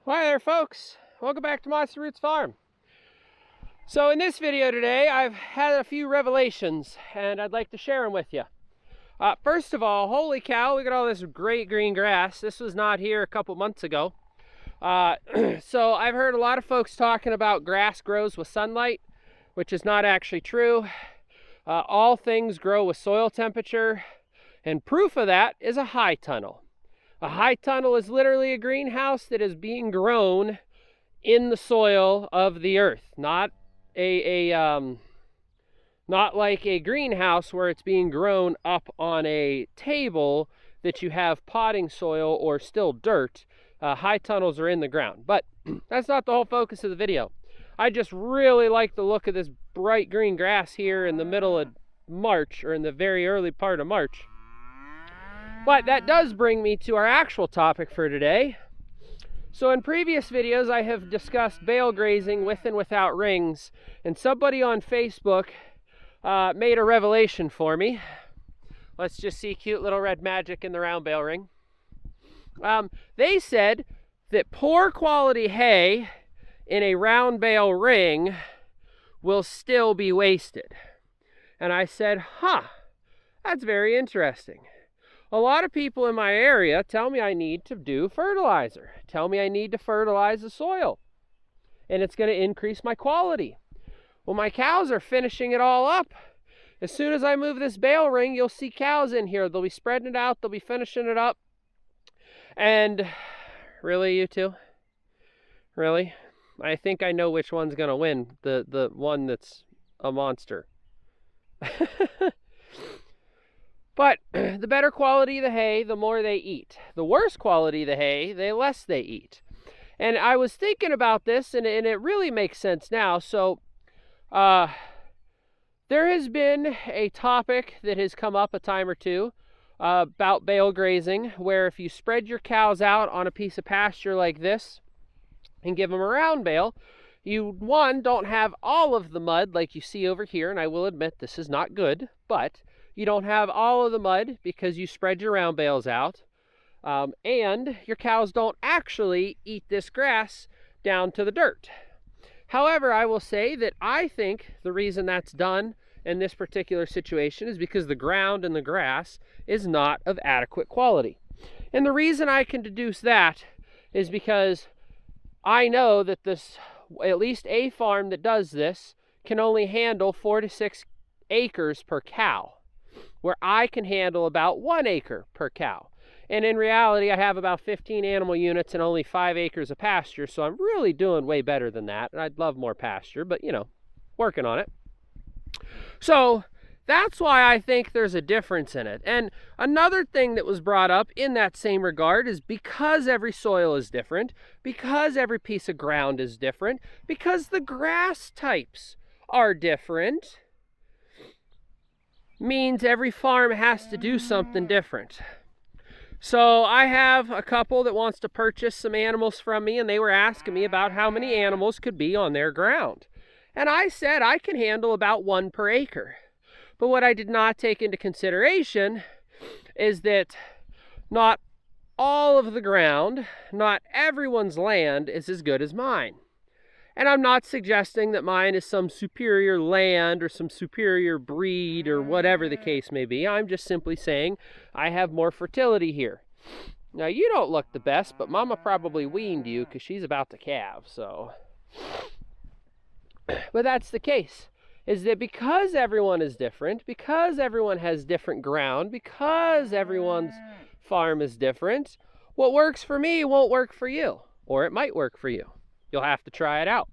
Hi there folks, welcome back to Mossy Roots Farm. So in this video today I've had a few revelations and I'd like to share them with you. First of all, holy cow, look at all this great green grass. This was not here a couple months ago. So I've heard a lot of folks talking about grass grows with sunlight, which is not actually true. All things grow with soil temperature, and proof of that is a high tunnel. A high tunnel is literally a greenhouse that is being grown in the soil of the earth, not like a greenhouse where it's being grown up on a table that you have potting soil or still dirt. High tunnels are in the ground, but that's not the whole focus of the video. I just really like the look of this bright green grass here in the middle of March, or in the very early part of March. But that does bring me to our actual topic for today. So in previous videos, I have discussed bale grazing with and without rings, and somebody on Facebook made a revelation for me. Let's just see cute little red magic in the round bale ring. They said that poor quality hay in a round bale ring will still be wasted. And I said, that's very interesting. A lot of people in my area tell me I need to do fertilizer, tell me I need to fertilize the soil, and it's going to increase my quality. Well, my cows are finishing it all up. As soon as I move this bale ring, you'll see cows in here. They'll be spreading it out, they'll be finishing it up. And really, you two? Really? I think I know which one's going to win, the one that's a monster. But the better quality of the hay, the more they eat. The worse quality of the hay, the less they eat. And I was thinking about this, and it really makes sense now. So there has been a topic that has come up a time or two about bale grazing, where if you spread your cows out on a piece of pasture like this and give them a round bale, you, one, don't have all of the mud like you see over here, and I will admit this is not good, but you don't have all of the mud because you spread your round bales out, and your cows don't actually eat this grass down to the dirt. However, I will say that I think the reason that's done in this particular situation is because the ground and the grass is not of adequate quality. And the reason I can deduce that is because I know that at least a farm that does this can only handle 4 to 6 acres per cow, where I can handle about 1 acre per cow. And in reality, I have about 15 animal units and only 5 acres of pasture, so I'm really doing way better than that. And I'd love more pasture, but working on it. So that's why I think there's a difference in it. And another thing that was brought up in that same regard is because every soil is different, because every piece of ground is different, because the grass types are different, means every farm has to do something different. So I have a couple that wants to purchase some animals from me, and they were asking me about how many animals could be on their ground. And I said I can handle about 1 per acre. But what I did not take into consideration is that not all of the ground, not everyone's land is as good as mine. And I'm not suggesting that mine is some superior land or some superior breed or whatever the case may be. I'm just simply saying I have more fertility here. Now, you don't look the best, but Mama probably weaned you because she's about to calve, so. But that's the case, is that because everyone is different, because everyone has different ground, because everyone's farm is different, what works for me won't work for you, or it might work for you. You'll have to try it out.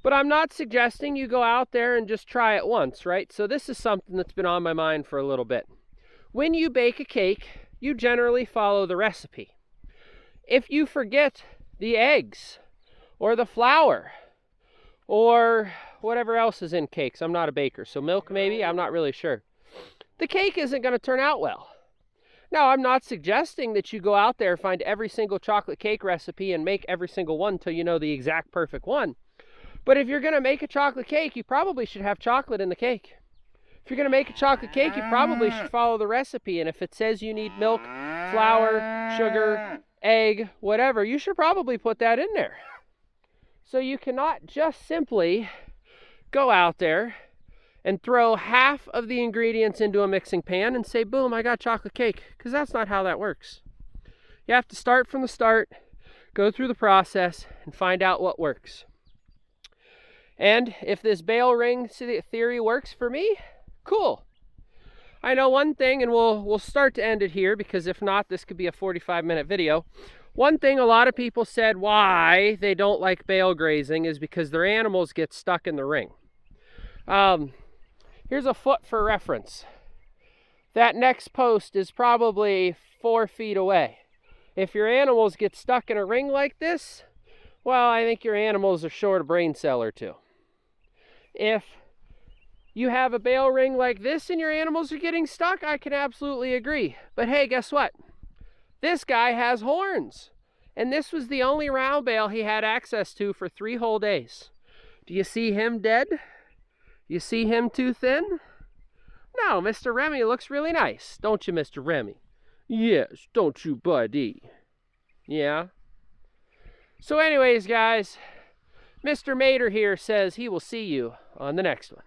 But I'm not suggesting you go out there and just try it once, right? So this is something that's been on my mind for a little bit. When you bake a cake, you generally follow the recipe. If you forget the eggs or the flour or whatever else is in cakes, I'm not a baker, so milk maybe, I'm not really sure, the cake isn't going to turn out well. Now, I'm not suggesting that you go out there, find every single chocolate cake recipe and make every single one till you know the exact perfect one. But if you're going to make a chocolate cake, you probably should have chocolate in the cake. If you're going to make a chocolate cake, you probably should follow the recipe. And if it says you need milk, flour, sugar, egg, whatever, you should probably put that in there. So you cannot just simply go out there and throw half of the ingredients into a mixing pan and say, boom, I got chocolate cake, because that's not how that works. You have to start from the start, go through the process, and find out what works. And if this bale ring theory works for me, cool. I know one thing, and we'll start to end it here, because if not, this could be a 45-minute video. One thing a lot of people said why they don't like bale grazing is because their animals get stuck in the ring. Here's a foot for reference. That next post is probably 4 feet away. If your animals get stuck in a ring like this, well, I think your animals are short a brain cell or two. If you have a bale ring like this and your animals are getting stuck, I can absolutely agree. But hey, guess what? This guy has horns. And this was the only round bale he had access to for 3 whole days. Do you see him dead? You see him too thin? No, Mr. Remy looks really nice. Don't you, Mr. Remy? Yes, don't you, buddy? Yeah? So anyways, guys, Mr. Mater here says he will see you on the next one.